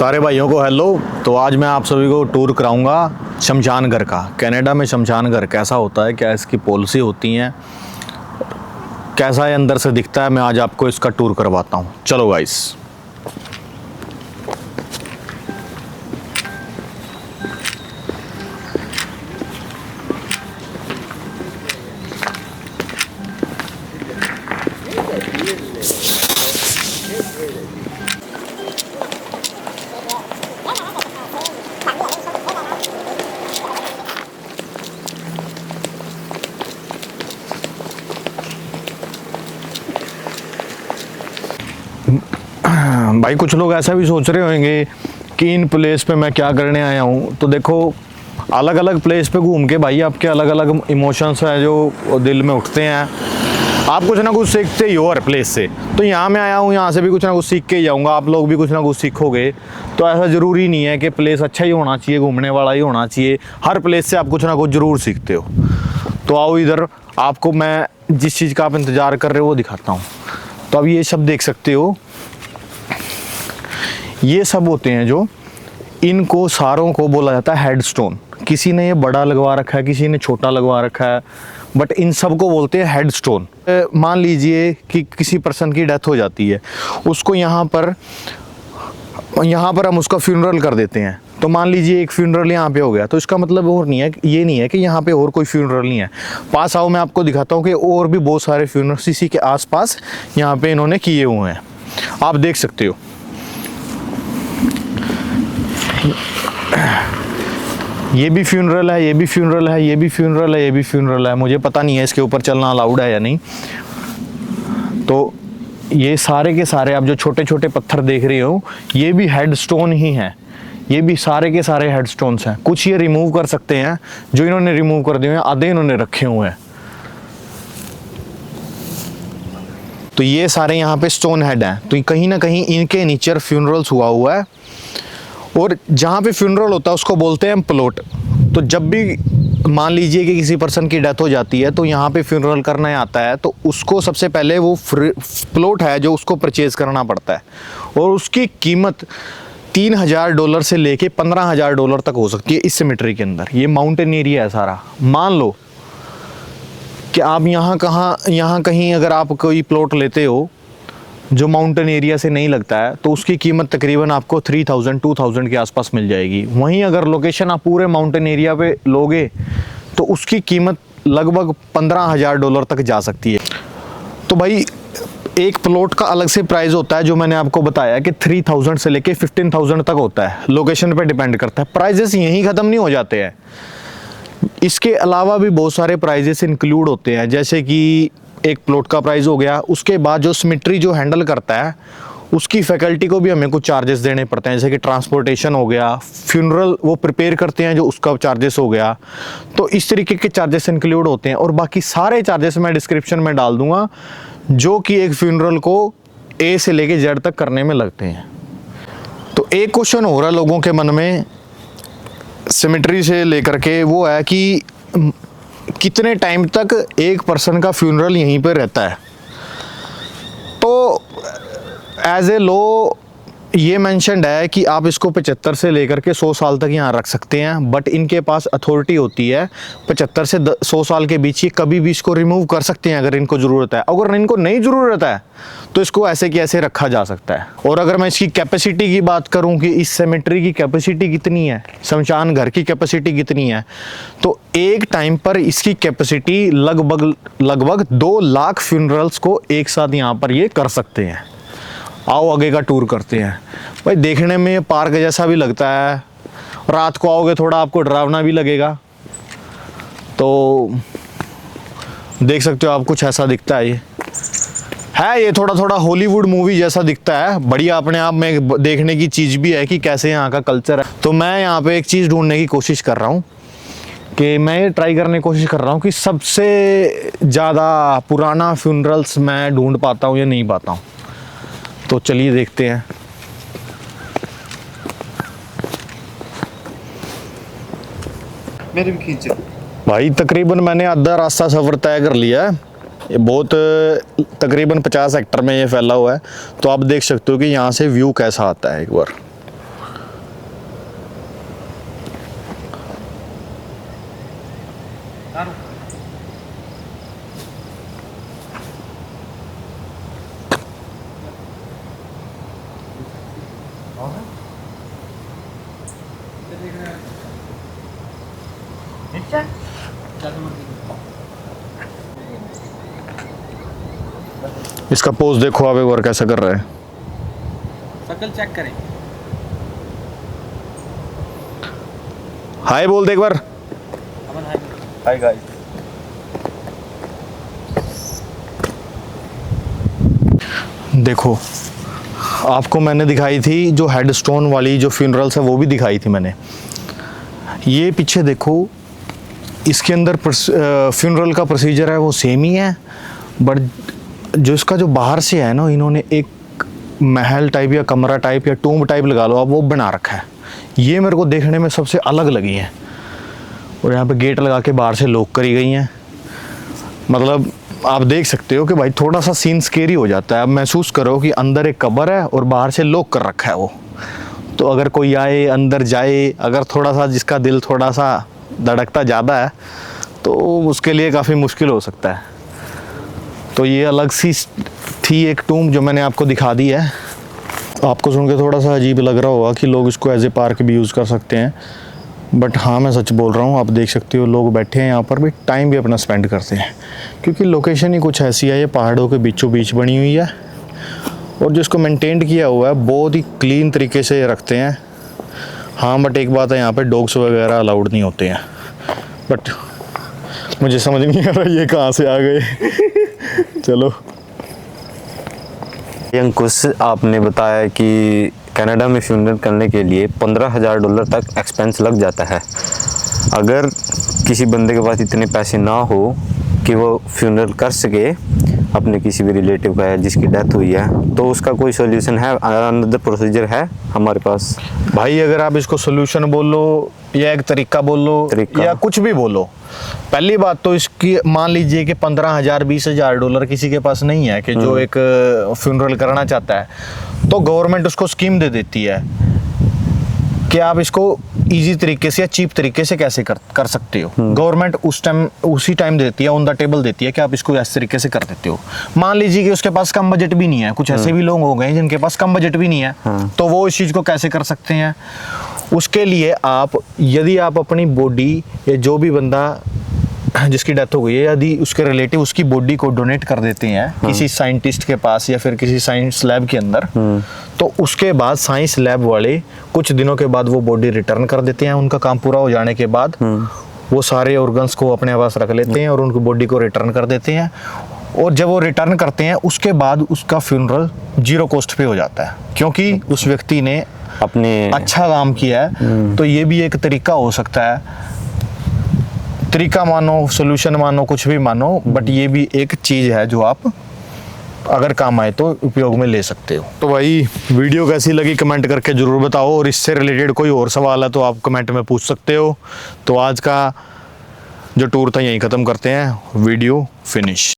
सारे भाइयों को हेलो। तो आज मैं आप सभी को टूर कराऊंगा शमशान घर का। कनाडा में शमशान घर कैसा होता है, क्या इसकी पॉलिसी होती हैं, कैसा है अंदर से दिखता है, मैं आज आपको इसका टूर करवाता हूं। चलो गाइस। भाई कुछ लोग ऐसा भी सोच रहे होंगे कि इन प्लेस पे मैं क्या करने आया हूँ। तो देखो, अलग अलग प्लेस पे घूम के भाई आपके अलग अलग इमोशंस हैं जो दिल में उठते हैं। आप कुछ ना कुछ सीखते ही हो हर प्लेस से। तो यहाँ मैं आया हूँ, यहाँ से भी कुछ ना कुछ सीख के ही जाऊँगा। आप लोग भी कुछ ना कुछ सीखोगे। तो ऐसा ज़रूरी नहीं है कि प्लेस अच्छा ही होना चाहिए, घूमने वाला ही होना चाहिए। हर प्लेस से आप कुछ ना कुछ ज़रूर सीखते हो। तो आओ इधर, आपको मैं जिस चीज़ का आप इंतज़ार कर रहे हो वो दिखाता हूँ। तो अब ये सब देख सकते हो, ये सब होते हैं जो इनको सारों को बोला जाता है हेडस्टोन। किसी ने ये बड़ा लगवा रखा है, किसी ने छोटा लगवा रखा है, बट इन सब को बोलते हैं हेडस्टोन। मान लीजिए कि किसी पर्सन की डेथ हो जाती है, उसको यहाँ पर हम उसका फ्यूनरल कर देते हैं। तो मान लीजिए एक फ्यूनरल यहाँ पे हो गया, तो इसका मतलब और नहीं है, ये नहीं है कि यहाँ पे और कोई फ्यूनरल नहीं है। पास आओ, मैं आपको दिखाता हूँ कि और भी बहुत सारे फ्यूनरल इसी के आसपास यहाँ पे इन्होंने किए हुए हैं। आप देख सकते हो, ये भी फ्यूनरल है, ये भी फ्यूनरल है, ये भी फ्यूनरल है, ये भी फ्यूनरल है। मुझे पता नहीं है इसके ऊपर चलना अलाउड है या नहीं। तो ये सारे के सारे आप जो छोटे छोटे पत्थर देख रहे हो, ये भी हेडस्टोन ही हैं। ये भी सारे के सारे हेडस्टोन्स हैं। कुछ ये रिमूव कर सकते हैं, जो इन्होंने रिमूव कर दिए हैं, आधे इन्होंने रखे हुए हैं। तो ये सारे यहाँ पे स्टोन हेड हैं। तो कहीं ना कहीं इनके नीचे फ्यूनरल्स हुआ है। और जहाँ पे फ्यूनरल होता है उसको बोलते हैं प्लॉट। तो जब भी मान लीजिए कि किसी पर्सन की डेथ हो जाती है, तो यहाँ पे फ्यूनरल करना आता है, तो उसको सबसे पहले वो प्लॉट है जो उसको परचेज करना पड़ता है। और उसकी कीमत $3000 से लेके $15,000 तक हो सकती है इस सिमेट्री के अंदर। ये माउंटेन एरिया है सारा। मान लो कि आप यहाँ कहीं अगर आप कोई प्लॉट लेते हो जो माउंटेन एरिया से नहीं लगता है, तो उसकी कीमत तकरीबन आपको 3000-2000 के आसपास मिल जाएगी। वहीं अगर लोकेशन आप पूरे माउंटेन एरिया पे लोगे तो उसकी कीमत लगभग $15,000 तक जा सकती है। तो भाई एक प्लॉट का अलग से प्राइस होता है, जो मैंने आपको बताया कि 3000 से लेके 15,000 तक होता है। लोकेशन पे डिपेंड करता है। प्राइजेस यहीं ख़त्म नहीं हो जाते हैं। इसके अलावा भी बहुत सारे प्राइजेस इंक्लूड होते हैं, जैसे कि एक प्लॉट का प्राइस हो गया। उसके बाद जो सिमेट्री जो हैंडल करता है उसकी फैकल्टी को भी हमें कुछ चार्जेस देने पड़ते हैं, जैसे कि ट्रांसपोर्टेशन हो गया, फ्यूनरल वो प्रिपेयर करते हैं जो उसका चार्जेस हो गया। तो इस तरीके के चार्जेस इंक्लूड होते हैं। और बाकी सारे चार्जेस मैं डिस्क्रिप्शन में डाल दूंगा, जो कि एक फ्यूनरल को ए से लेके जेड तक करने में लगते हैं। तो एक क्वेश्चन हो रहा है लोगों के मन में सिमेट्री से लेकर के, वो है कि कितने टाइम तक एक पर्सन का फ्यूनरल यहीं पे रहता है। तो एज ए लॉ ये मेंशन्ड है कि आप इसको 75 से लेकर के 100 साल तक यहाँ रख सकते हैं, बट इनके पास अथॉरिटी होती है 75 से 100 साल के बीच ये कभी भी इसको रिमूव कर सकते हैं अगर इनको ज़रूरत है। अगर इनको नहीं ज़रूरत है तो इसको ऐसे कि ऐसे रखा जा सकता है। और अगर मैं इसकी कैपेसिटी की बात करूं कि इस सेमेट्री की कैपेसिटी कितनी है, शमशान घर की कैपेसिटी कितनी है, तो एक टाइम पर इसकी कैपेसिटी लगभग 2 लाख फ्यूनरल्स को एक साथ यहाँ पर ये कर सकते हैं। आओ आगे का टूर करते हैं। भाई देखने में पार्क जैसा भी लगता है, रात को आओगे थोड़ा आपको डरावना भी लगेगा। तो देख सकते हो आप, कुछ ऐसा दिखता है। ये थोड़ा हॉलीवुड मूवी जैसा दिखता है। बढ़िया अपने आप में देखने की चीज़ भी है कि कैसे यहाँ का कल्चर है। तो मैं यहाँ पे एक चीज़ ढूंढने की कोशिश कर रहा हूँ कि मैं ये ट्राई करने की कोशिश कर रहा हूँ कि सबसे ज़्यादा पुराना फ्यूनरल्स मैं ढूंढ पाता हूँ या नहीं पाता हूँ। तो चलिए देखते हैं। मेरे भी खींचे भाई तकरीबन मैंने आधा रास्ता सफ़र तय कर लिया है। ये बहुत तकरीबन 50 हेक्टर में ये फैला हुआ है। तो आप देख सकते हो कि यहाँ से व्यू कैसा आता है। एक बार इसका पोज देखो आप एक बार कैसा कर रहा है। शक्ल चेक करें। हाय बोल दे एक बार। Hi guys. देखो आपको मैंने दिखाई थी जो हेडस्टोन वाली जो फ्यूनरल्स है वो भी दिखाई थी मैंने। ये पीछे देखो इसके अंदर फ्यूनरल का प्रोसीजर है वो सेम ही है, बट जो इसका जो बाहर से है ना, इन्होंने एक महल टाइप या कमरा टाइप या टूम्ब टाइप लगा लो आप, वो बना रखा है। ये मेरे को देखने में सबसे अलग लगी है। और यहाँ पे गेट लगा के बाहर से लॉक करी गई हैं। मतलब आप देख सकते हो कि भाई थोड़ा सा सीन स्केरी हो जाता है। आप महसूस करो कि अंदर एक कब्र है और बाहर से लॉक कर रखा है वो। तो अगर कोई आए अंदर जाए, अगर थोड़ा सा जिसका दिल थोड़ा सा धड़कता ज़्यादा है तो उसके लिए काफ़ी मुश्किल हो सकता है। तो ये अलग सी थी एक टूम जो मैंने आपको दिखा दी है। आपको सुन के थोड़ा सा अजीब लग रहा होगा कि लोग इसको एज ए पार्क भी यूज़ कर सकते हैं, बट हाँ मैं सच बोल रहा हूँ। आप देख सकते हो लोग बैठे हैं यहाँ पर भी, टाइम भी अपना स्पेंड करते हैं, क्योंकि लोकेशन ही कुछ ऐसी है, ये पहाड़ों के बीचों बीच बनी हुई है। और जिसको मेंटेन किया हुआ है बहुत ही क्लीन तरीके से रखते हैं। हाँ बट एक बात है, यहाँ पे डॉग्स वगैरह अलाउड नहीं होते हैं। बट मुझे समझ नहीं आ रहा ये कहाँ से आ गए। चलो अंकुश, आपने बताया कि कनाडा में फ्यूनरल करने के लिए $15,000 तक एक्सपेंस लग जाता है। अगर किसी बंदे के पास इतने पैसे ना हो कि वो फ्यूनरल कर सके अपने किसी भी रिलेटिव का है जिसकी डेथ हुई है, तो उसका कोई सोल्यूशन है, अनदर प्रोसीजर है हमारे पास? भाई अगर आप इसको सोल्यूशन बोलो या एक तरीका बोलो या कुछ भी बोलो, पहली बात तो इसकी मान लीजिए कि 15,000 $20,000 किसी के पास नहीं है कि जो एक फ्यूनरल करना चाहता है, तो गवर्नमेंट उसको स्कीम दे देती है कि आप इसको इजी तरीके से या चीप तरीके से कैसे कर सकते हो। गवर्नमेंट उसी टाइम देती है, ऑन द टेबल देती है कि आप इसको इस तरीके से कर देते हो। मान लीजिए कि उसके पास कम बजट भी नहीं है, कुछ ऐसे भी लोग हो गए जिनके पास कम बजट भी नहीं है, तो वो इस चीज़ को कैसे कर सकते हैं? उसके लिए आप, यदि आप अपनी बॉडी या जो भी बंदा जिसकी डेथ हो गई है, यदि उसके रिलेटिव उसकी बॉडी को डोनेट कर देते हैं किसी साइंटिस्ट के पास या फिर किसी साइंस लैब के अंदर, तो उसके बाद साइंस लैब वाले कुछ दिनों के बाद वो बॉडी रिटर्न कर देते हैं। उनका काम पूरा हो जाने के बाद वो सारे ऑर्गन्स को अपने पास रख लेते हैं और उनकी बॉडी को रिटर्न कर देते हैं। और जब वो रिटर्न करते हैं उसके बाद उसका फ्यूनरल 0 कॉस्ट पे हो जाता है, क्योंकि उस व्यक्ति ने अपने अच्छा काम किया है। तो ये भी एक तरीका हो सकता है, तरीका मानो, सोल्यूशन मानो, कुछ भी मानो, बट ये भी एक चीज़ है जो आप अगर काम आए तो उपयोग में ले सकते हो। तो भाई वीडियो कैसी लगी कमेंट करके ज़रूर बताओ, और इससे रिलेटेड कोई और सवाल है तो आप कमेंट में पूछ सकते हो। तो आज का जो टूर था यहीं ख़त्म करते हैं, वीडियो फिनिश।